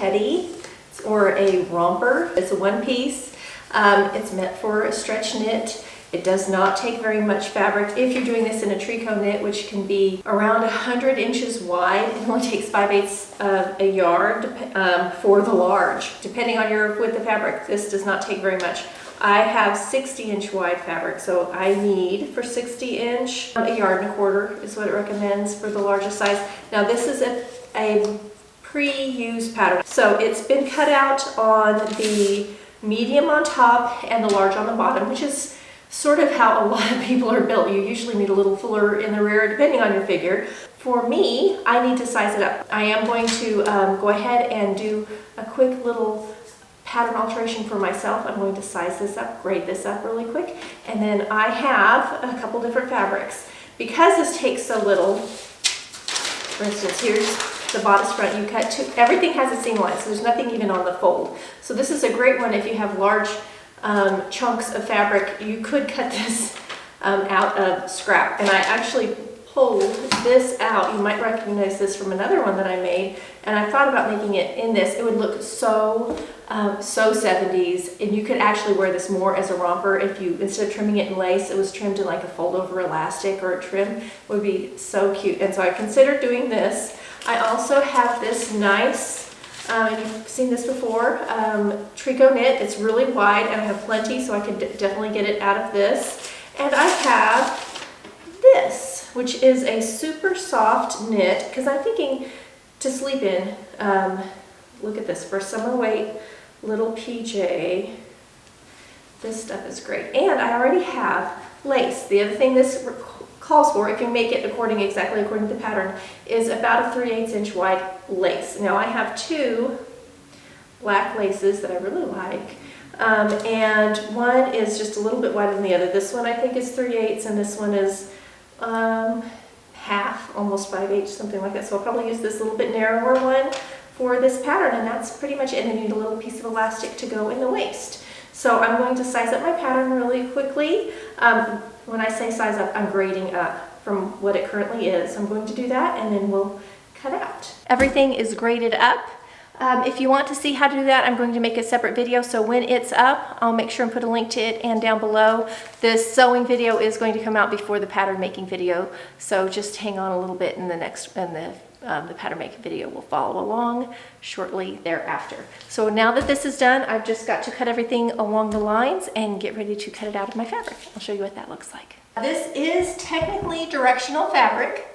teddy or a romper. It's a one piece. It's meant for a stretch knit. It does not take very much fabric. If you're doing this in a tricot knit, which can be around 100 inches wide, it only takes 5/8 of a yard for the large. Depending on your width of fabric, this does not take very much. I have 60-inch wide fabric, so I need for 60-inch, 1.25 yards is what it recommends for the largest size. Now this is a pre-used pattern. So it's been cut out on the medium on top and the large on the bottom, which is sort of how a lot of people are built. You usually need a little fuller in the rear, depending on your figure. For me, I need to size it up. I am going to go ahead and do a quick little pattern alteration for myself. I'm going to size this up, grade this up really quick, and then I have a couple different fabrics. Because this takes so little, for instance, here's the bodice front. You cut two, everything has a seam line, so there's nothing even on the fold. So this is a great one if you have large chunks of fabric. You could cut this out of scrap, and I actually pulled this out. You might recognize this from another one that I made, and I thought about making it in this. It would look so 70s, and you could actually wear this more as a romper if you, instead of trimming it in lace, it was trimmed in like a fold over elastic or a trim. It would be so cute, and so I considered doing this. I also have this nice, and you've seen this before, tricot knit. It's really wide, and I have plenty, so I could definitely get it out of this. And I have this, which is a super soft knit, because I'm thinking to sleep in. Look at this, for summer weight, little PJ. This stuff is great. And I already have lace. The other thing this calls for, if you make it exactly according to the pattern, is about a 3/8 inch wide lace. Now I have two black laces that I really like, and one is just a little bit wider than the other. This one I think is 3/8, and this one is half, almost 5/8, something like that. So I'll probably use this little bit narrower one for this pattern, and that's pretty much it. And you need a little piece of elastic to go in the waist. So I'm going to size up my pattern really quickly. When I say size up, I'm grading up from what it currently is. I'm going to do that, and then we'll cut out. Everything is graded up. If you want to see how to do that, I'm going to make a separate video, so when it's up, I'll make sure and put a link to it, and down below. This sewing video is going to come out before the pattern making video, so just hang on a little bit, and the pattern making video will follow along shortly thereafter. So now that this is done, I've just got to cut everything along the lines and get ready to cut it out of my fabric. I'll show you what that looks like. This is technically directional fabric.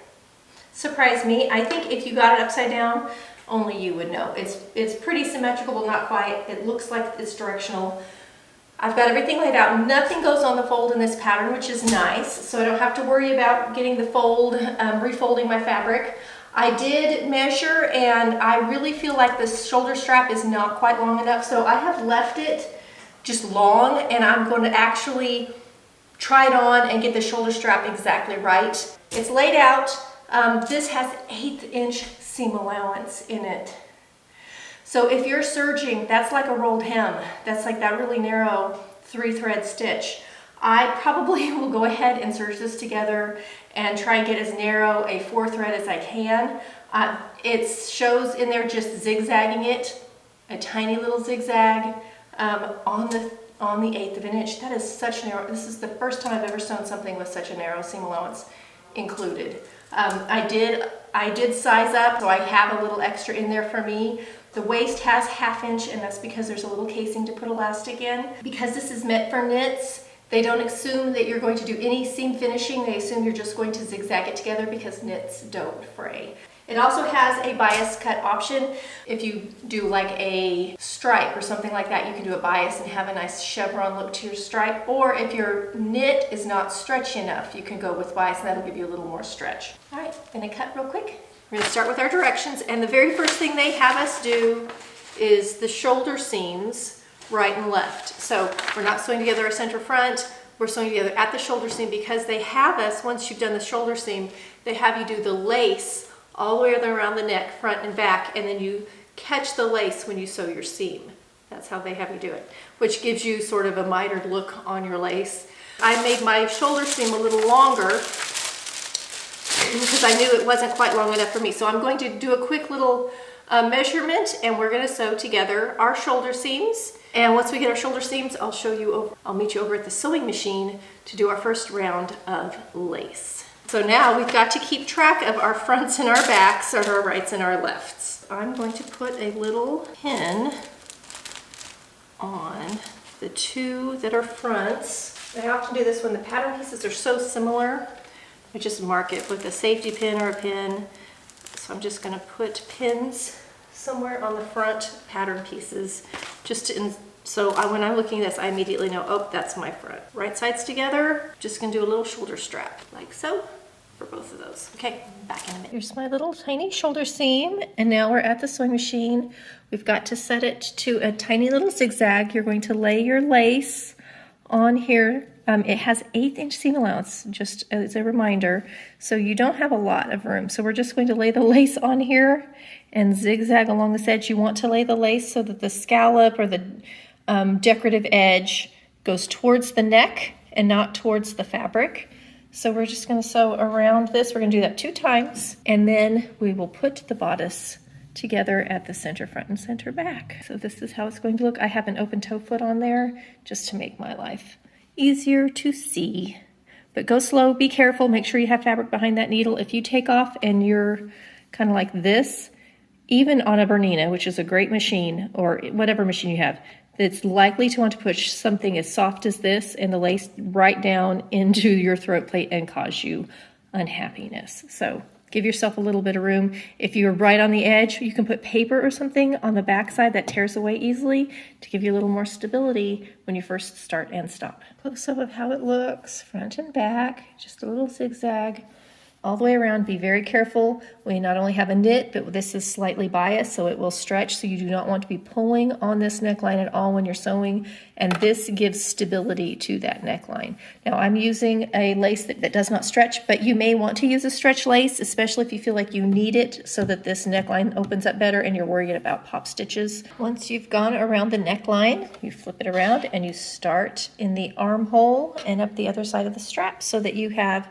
Surprised me. I think if you got it upside down, only you would know. It's pretty symmetrical, but not quite. It looks like it's directional. I've got everything laid out. Nothing goes on the fold in this pattern, which is nice, so I don't have to worry about getting the fold, refolding my fabric. I did measure, and I really feel like the shoulder strap is not quite long enough, so I have left it just long, and I'm going to actually try it on and get the shoulder strap exactly right. It's laid out. This has 1/8 inch seam allowance in it. So if you're serging, that's like a rolled hem. That's like that really narrow 3-thread stitch. I probably will go ahead and serge this together and try and get as narrow a 4-thread as I can. It shows in there just zigzagging it, a tiny little zigzag on the 1/8 of an inch. That is such narrow. This is the first time I've ever sewn something with such a narrow seam allowance included. I did size up, so I have a little extra in there for me. The waist has 1/2 inch, and that's because there's a little casing to put elastic in. Because this is meant for knits, they don't assume that you're going to do any seam finishing. They assume you're just going to zigzag it together, because knits don't fray. It also has a bias cut option. If you do like a stripe or something like that, you can do a bias and have a nice chevron look to your stripe. Or if your knit is not stretchy enough, you can go with bias, and that'll give you a little more stretch. All right, gonna cut real quick. We're gonna start with our directions, and the very first thing they have us do is the shoulder seams right and left. So we're not sewing together a center front, we're sewing together at the shoulder seam, because they have us, once you've done the shoulder seam, they have you do the lace all the way around the neck, front and back, and then you catch the lace when you sew your seam. That's how they have you do it, which gives you sort of a mitered look on your lace. I made my shoulder seam a little longer because I knew it wasn't quite long enough for me. So I'm going to do a quick little measurement, and we're gonna sew together our shoulder seams. And once we get our shoulder seams, I'll meet you over at the sewing machine to do our first round of lace. So now we've got to keep track of our fronts and our backs, or our rights and our lefts. I'm going to put a little pin on the two that are fronts. I often do this when the pattern pieces are so similar. I just mark it with a safety pin or a pin. So I'm just gonna put pins somewhere on the front pattern pieces, so when I'm looking at this, I immediately know, oh, that's my front. Right sides together, just gonna do a little shoulder strap, like so, for both of those. Okay, back in a minute. Here's my little tiny shoulder seam, and now we're at the sewing machine. We've got to set it to a tiny little zigzag. You're going to lay your lace on here. It has 1/8-inch seam allowance, just as a reminder, so you don't have a lot of room. So we're just going to lay the lace on here and zigzag along this edge. You want to lay the lace so that the scallop or the decorative edge goes towards the neck and not towards the fabric. So we're just going to sew around this. We're going to do that 2 times, and then we will put the bodice together at the center front and center back. So this is how it's going to look. I have an open toe foot on there just to make my life easier to see. But go slow, be careful, make sure you have fabric behind that needle. If you take off and you're kind of like this, even on a Bernina, which is a great machine, or whatever machine you have, it's likely to want to push something as soft as this and the lace right down into your throat plate and cause you unhappiness. So give yourself a little bit of room. If you're right on the edge, you can put paper or something on the back side that tears away easily to give you a little more stability when you first start and stop. Close-up of how it looks, front and back, just a little zigzag all the way around. Be very careful. We not only have a knit, but this is slightly biased, so it will stretch, so you do not want to be pulling on this neckline at all when you're sewing, and this gives stability to that neckline. Now I'm using a lace that does not stretch, but you may want to use a stretch lace, especially if you feel like you need it so that this neckline opens up better and you're worried about pop stitches. Once you've gone around the neckline, you flip it around and you start in the armhole and up the other side of the strap so that you have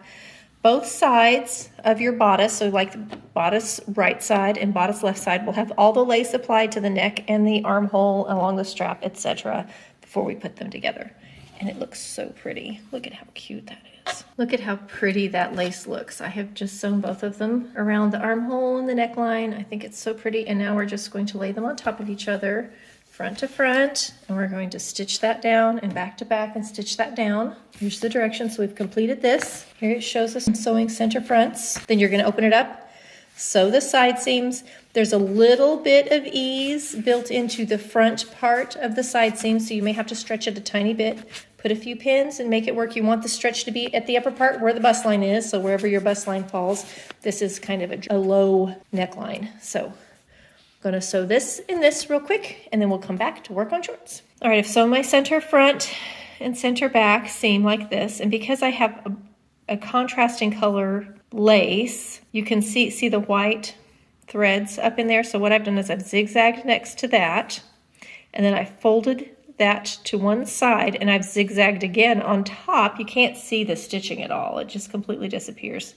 both sides of your bodice, so like bodice right side and bodice left side, will have all the lace applied to the neck and the armhole along the strap, etc. before we put them together. And it looks so pretty. Look at how cute that is. Look at how pretty that lace looks. I have just sewn both of them around the armhole and the neckline. I think it's so pretty. And now we're just going to lay them on top of each other, front to front, and we're going to stitch that down and back to back and stitch that down. Here's the direction. So we've completed this. Here it shows us sewing center fronts. Then you're going to open it up, sew the side seams. There's a little bit of ease built into the front part of the side seam, so you may have to stretch it a tiny bit. Put a few pins and make it work. You want the stretch to be at the upper part where the bust line is, so wherever your bust line falls. This is kind of a low neckline. So I'm going to sew this and this real quick, and then we'll come back to work on shorts. All right, I've sewn my center front and center back seam like this, and because I have a contrasting color lace, you can see the white threads up in there. So what I've done is I've zigzagged next to that, and then I folded that to one side, and I've zigzagged again on top. You can't see the stitching at all. It just completely disappears.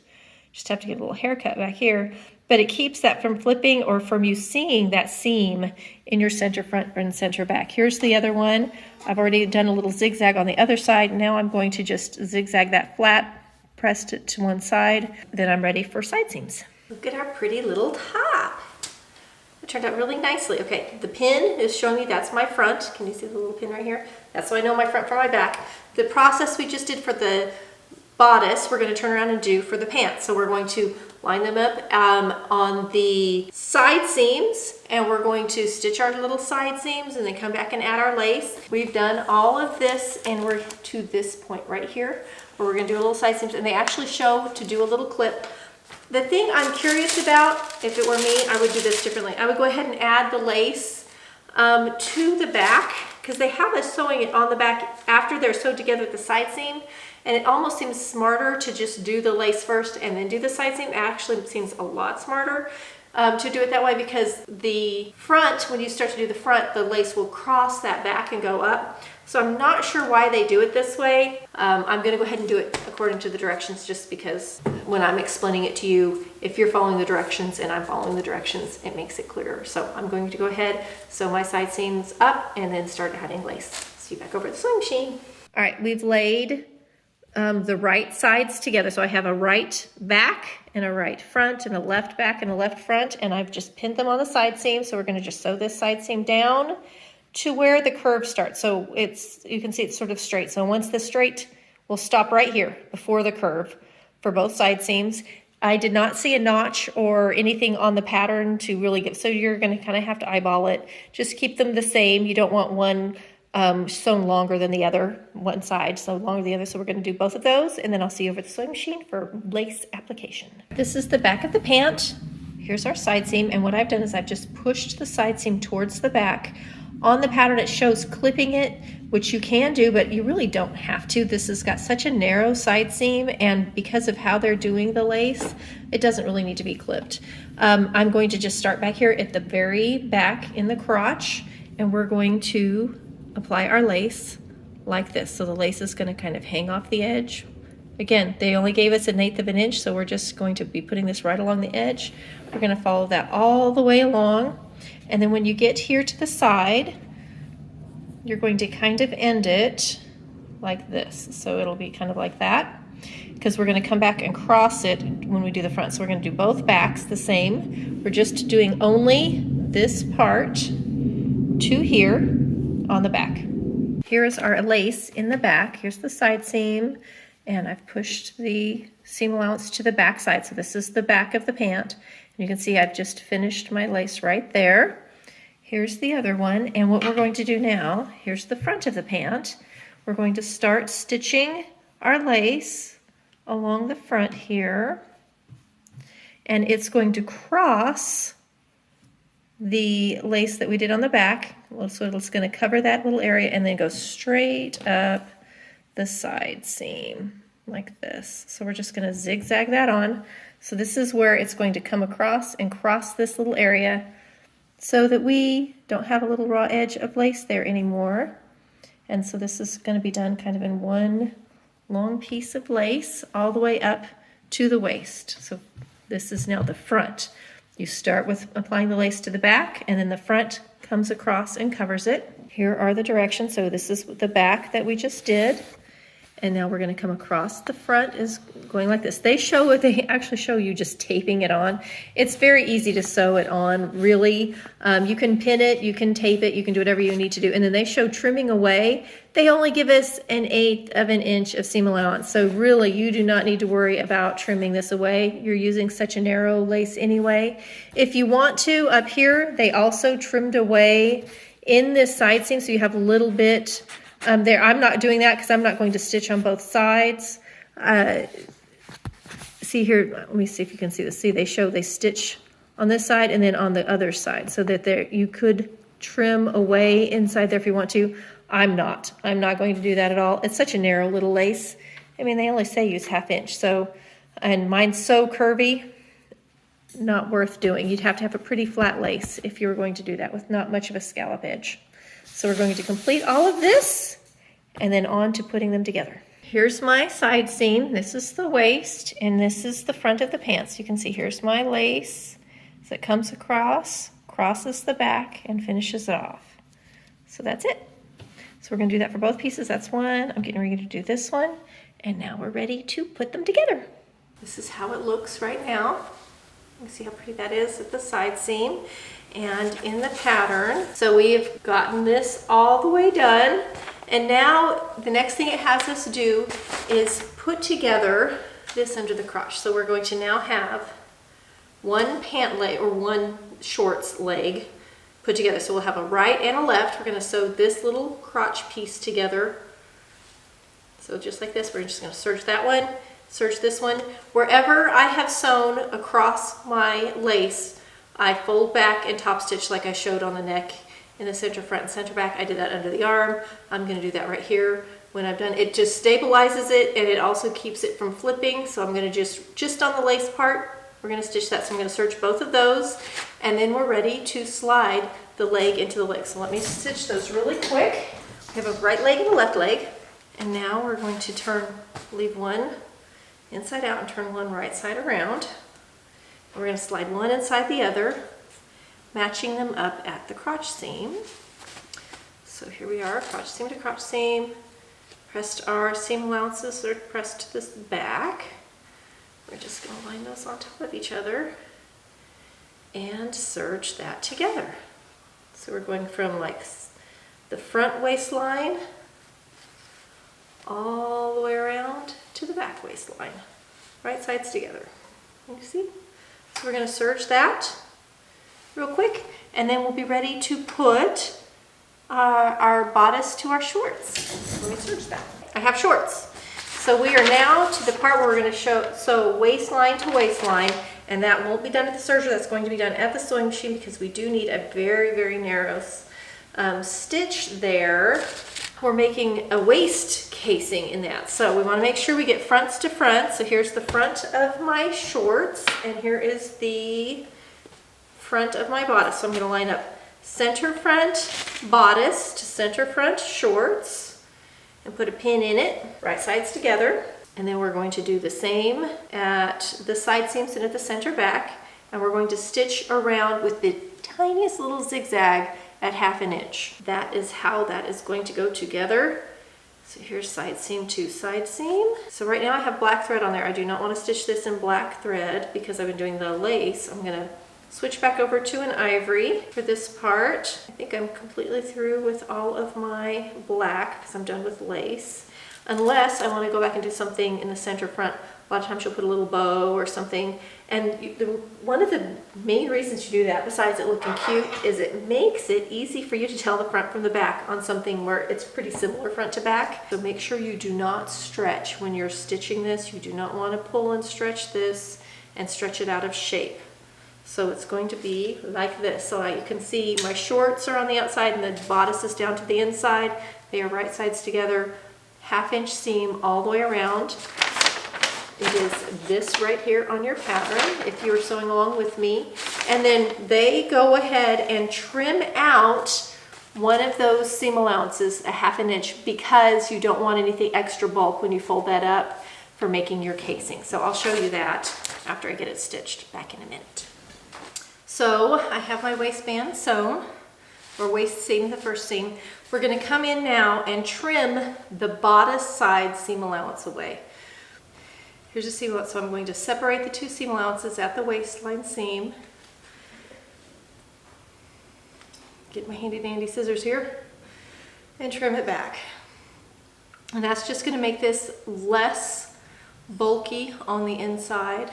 Just have to get a little haircut back here. But it keeps that from flipping or from you seeing that seam in your center front and center back. Here's the other one. I've already done a little zigzag on the other side. Now I'm going to just zigzag that flat, pressed it to one side. Then I'm ready for side seams. Look at our pretty little top. It turned out really nicely. Okay, the pin is showing me that's my front. Can you see the little pin right here? That's so I know my front from my back. The process we just did for the bodice, we're going to turn around and do for the pants. So we're going to line them up on the side seams, and we're going to stitch our little side seams and then come back and add our lace. We've done all of this, and we're to this point right here where we're going to do a little side seams, and they actually show to do a little clip. The thing I'm curious about, if it were me, I would do this differently. I would go ahead and add the lace to the back, because they have us sewing it on the back after they're sewed together at the side seam. And it almost seems smarter to just do the lace first and then do the side seam. It actually seems a lot smarter. to do it that way because the front, when you start to do the front, the lace will cross that back and go up. So I'm not sure why they do it this way. I'm gonna go ahead and do it according to the directions just because when I'm explaining it to you, if you're following the directions and I'm following the directions, it makes it clearer. So I'm going to go ahead, sew my side seams up and then start adding lace. See you back over at the sewing machine. All right, we've laid the right sides together. So I have a right back and a right front and a left back and a left front, and I've just pinned them on the side seam. So we're gonna just sew this side seam down to where the curve starts. So you can see it's sort of straight. So once the straight will stop right here before the curve for both side seams. I did not see a notch or anything on the pattern to really get, so you're gonna kind of have to eyeball it. Just keep them the same. You don't want one sewn longer than the other, one side so longer than the other. So we're gonna do both of those, and then I'll see you over at the sewing machine for lace application. This is the back of the pant. Here's our side seam, and what I've done is I've just pushed the side seam towards the back. On the pattern, it shows clipping it, which you can do, but you really don't have to. This has got such a narrow side seam, and because of how they're doing the lace, it doesn't really need to be clipped. I'm going to just start back here at the very back in the crotch, and we're going to apply our lace like this. So the lace is going to kind of hang off the edge. Again, they only gave us 1/8 of an inch, so we're just going to be putting this right along the edge. We're going to follow that all the way along. And then when you get here to the side, you're going to kind of end it like this. So it'll be kind of like that, because we're going to come back and cross it when we do the front. So we're going to do both backs the same. We're just doing only this part to here on the back. Here's our lace in the back. Here's the side seam, and I've pushed the seam allowance to the back side. So this is the back of the pant. You can see I've just finished my lace right there. Here's the other one, and what we're going to do now, here's the front of the pant. We're going to start stitching our lace along the front here, and it's going to cross the lace that we did on the back. So it's going to cover that little area and then go straight up the side seam like this. So we're just going to zigzag that on. So this is where it's going to come across and cross this little area so that we don't have a little raw edge of lace there anymore. And so this is going to be done kind of in one long piece of lace all the way up to the waist. So this is now the front. You start with applying the lace to the back, and then the front comes across and covers it. Here are the directions. So this is the back that we just did. And now we're going to come across. The front is going like this. They actually show you just taping it on. It's very easy to sew it on, really. You can pin it, you can tape it, you can do whatever you need to do. And then they show trimming away. They only give us 1/8 of an inch of seam allowance. So really, you do not need to worry about trimming this away. You're using such a narrow lace anyway. If you want to, up here, they also trimmed away in this side seam, so you have a little bit there. I'm not doing that because I'm not going to stitch on both sides. See here, let me see if you can see this. See, they stitch on this side and then on the other side, so that there you could trim away inside there if you want to. I'm not going to do that at all. It's such a narrow little lace. I mean, they only say use 1/2 inch. So, and mine's so curvy, not worth doing. You'd have to have a pretty flat lace if you were going to do that with not much of a scallop edge. So we're going to complete all of this and then on to putting them together. Here's my side seam. This is the waist and this is the front of the pants. You can see here's my lace that comes across, crosses the back, and finishes it off. So that's it. So we're going to do that for both pieces. That's one. I'm getting ready to do this one. And now we're ready to put them together. This is how it looks right now. You can see how pretty that is at the side seam and in the pattern. So we've gotten this all the way done. And now the next thing it has us do is put together this under the crotch. So we're going to now have one pant leg or one shorts leg put together. So we'll have a right and a left. We're going to sew this little crotch piece together. So just like this, we're just going to serge that one, serge this one. Wherever I have sewn across my lace, I fold back and top stitch like I showed on the neck in the center front and center back. I did that under the arm. I'm going to do that right here. When I've done it, just stabilizes it and it also keeps it from flipping. So I'm going to just on the lace part, we're going to stitch that. So I'm going to serge both of those, and then we're ready to slide the leg into the leg. So let me stitch those really quick. We have a right leg and a left leg, and now we're going to leave one inside out and turn one right side around. We're going to slide one inside the other, matching them up at the crotch seam. So here we are, crotch seam to crotch seam. Pressed our seam allowances, they're pressed to this back. We're just going to line those on top of each other and serge that together. So we're going from like the front waistline all the way around to the back waistline. Right sides together. You see? So we're going to serge that real quick, and then we'll be ready to put our bodice to our shorts. Let me serge that. I have shorts. So we are now to the part where we're going to show, so waistline to waistline, and that won't be done at the serger, that's going to be done at the sewing machine because we do need a very, very narrow stitch there. We're making a waist casing in that. So we want to make sure we get fronts to front. So here's the front of my shorts, and here is the front of my bodice. So I'm going to line up center front bodice to center front shorts and put a pin in it, right sides together. And then we're going to do the same at the side seams and at the center back. And we're going to stitch around with the tiniest little zigzag at 1/2 inch. That is how that is going to go together. So here's side seam to side seam. So right now I have black thread on there. I do not want to stitch this in black thread because I've been doing the lace. I'm going to switch back over to an ivory for this part. I think I'm completely through with all of my black because I'm done with lace. Unless I want to go back and do something in the center front. A lot of times you'll put a little bow or something. And one of the main reasons you do that, besides it looking cute, is it makes it easy for you to tell the front from the back on something where it's pretty similar front to back. So make sure you do not stretch when you're stitching this. You do not want to pull and stretch this and stretch it out of shape. So it's going to be like this. So you can see my shorts are on the outside and the bodice is down to the inside. They are right sides together, 1/2 inch seam all the way around. It is this right here on your pattern, if you were sewing along with me. And then they go ahead and trim out one of those seam allowances a 1/2 inch because you don't want anything extra bulk when you fold that up for making your casing. So I'll show you that after I get it stitched back in a minute. So I have my waistband sewn, or waist seam, the first seam. We're going to come in now and trim the bodice side seam allowance away. Here's a seam allowance, so I'm going to separate the 2 seam allowances at the waistline seam. Get my handy dandy scissors here and trim it back. And that's just going to make this less bulky on the inside.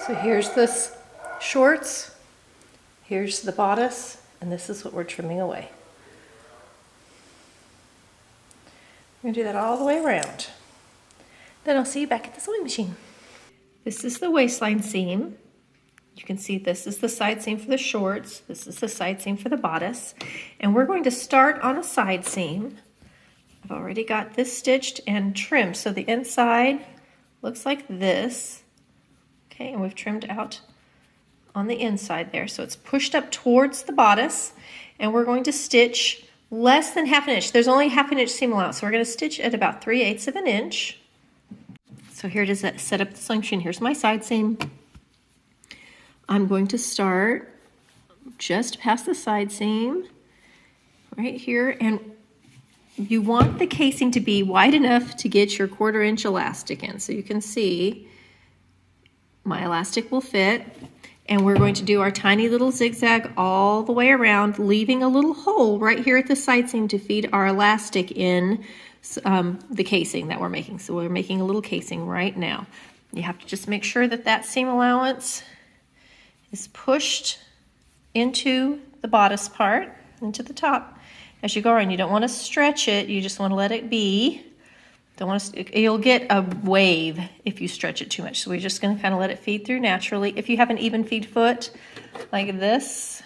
So here's this shorts, here's the bodice, and this is what we're trimming away. We're going to do that all the way around. Then I'll see you back at the sewing machine. This is the waistline seam. You can see this is the side seam for the shorts. This is the side seam for the bodice. And we're going to start on a side seam. I've already got this stitched and trimmed. So the inside looks like this. Okay, and we've trimmed out on the inside there. So it's pushed up towards the bodice. And we're going to stitch less than 1/2 inch. There's only 1/2 inch seam allowance. So we're going to stitch at about 3/8 of an inch. So here it is, set up the sewing machine. Here's my side seam. I'm going to start just past the side seam, right here. And you want the casing to be wide enough to get your 1/4 inch elastic in. So you can see my elastic will fit. And we're going to do our tiny little zigzag all the way around, leaving a little hole right here at the side seam to feed our elastic in the casing that we're making. So we're making a little casing right now. You have to just make sure that that seam allowance is pushed into the bodice part, into the top as you go around. You don't want to stretch it, you just want to let it be. Don't want to, you'll get a wave if you stretch it too much. So we're just going to kind of let it feed through naturally. If you have an even feed foot like this,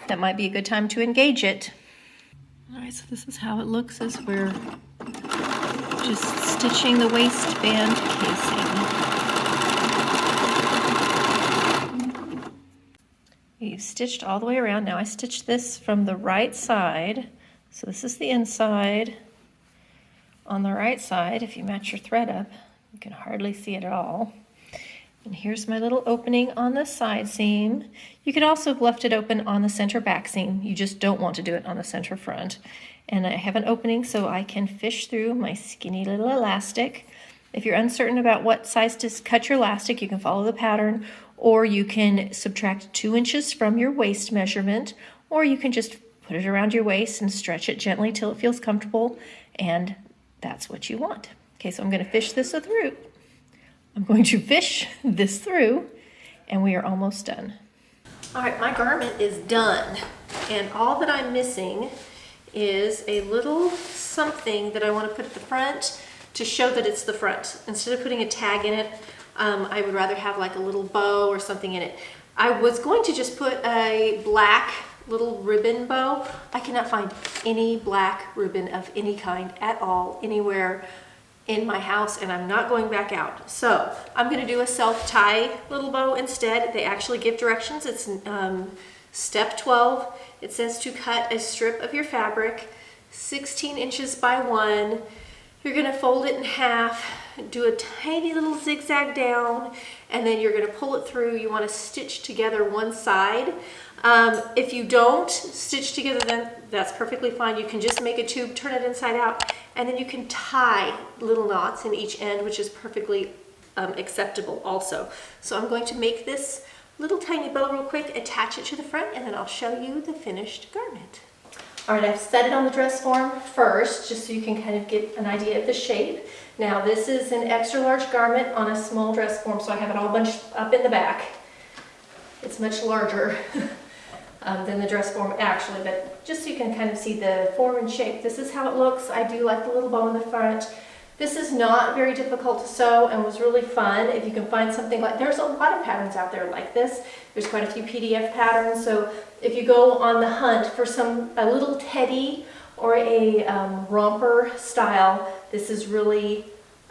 that might be a good time to engage it. All right, so this is how it looks as we're just stitching the waistband casing. stitched all the way around. Now I stitched this from the right side. So this is the inside. On the right side, if you match your thread up, you can hardly see it at all. And here's my little opening on the side seam. You could also have left it open on the center back seam. You just don't want to do it on the center front. And I have an opening so I can fish through my skinny little elastic. If you're uncertain about what size to cut your elastic, you can follow the pattern, or you can subtract 2 inches from your waist measurement, or you can just put it around your waist and stretch it gently till it feels comfortable, and that's what you want. Okay, so I'm going to fish this through. I'm going to fish this through, and we are almost done. All right, my garment is done, and all that I'm missing is a little something that I want to put at the front to show that it's the front. Instead of putting a tag in it, I would rather have like a little bow or something in it. I was going to just put a black little ribbon bow. I cannot find any black ribbon of any kind at all anywhere in my house, and I'm not going back out. So I'm going to do a self-tie little bow instead. They actually give directions. It's step 12. It says to cut a strip of your fabric 16 inches by 1. You're going to fold it in half, do a tiny little zigzag down, and then you're going to pull it through. You want to stitch together one side. If you don't stitch together, then that's perfectly fine. You can just make a tube, turn it inside out, and then you can tie little knots in each end, which is perfectly acceptable also. So I'm going to make this little tiny bow real quick, attach it to the front, and then I'll show you the finished garment. All right, I've set it on the dress form first, just so you can kind of get an idea of the shape. Now this is an extra large garment on a small dress form, so I have it all bunched up in the back. It's much larger than the dress form actually, but just so you can kind of see the form and shape. This is how it looks. I do like the little bow in the front. This is not very difficult to sew and was really fun. If you can find something like, there's a lot of patterns out there like this. There's quite a few PDF patterns, so if you go on the hunt for a little teddy or a romper style, this is really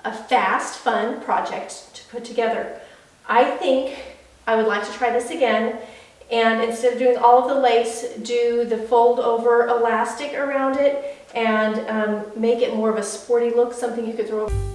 a fast, fun project to put together. I think I would like to try this again, and instead of doing all of the lace, do the fold over elastic around it and make it more of a sporty look, something you could throw over.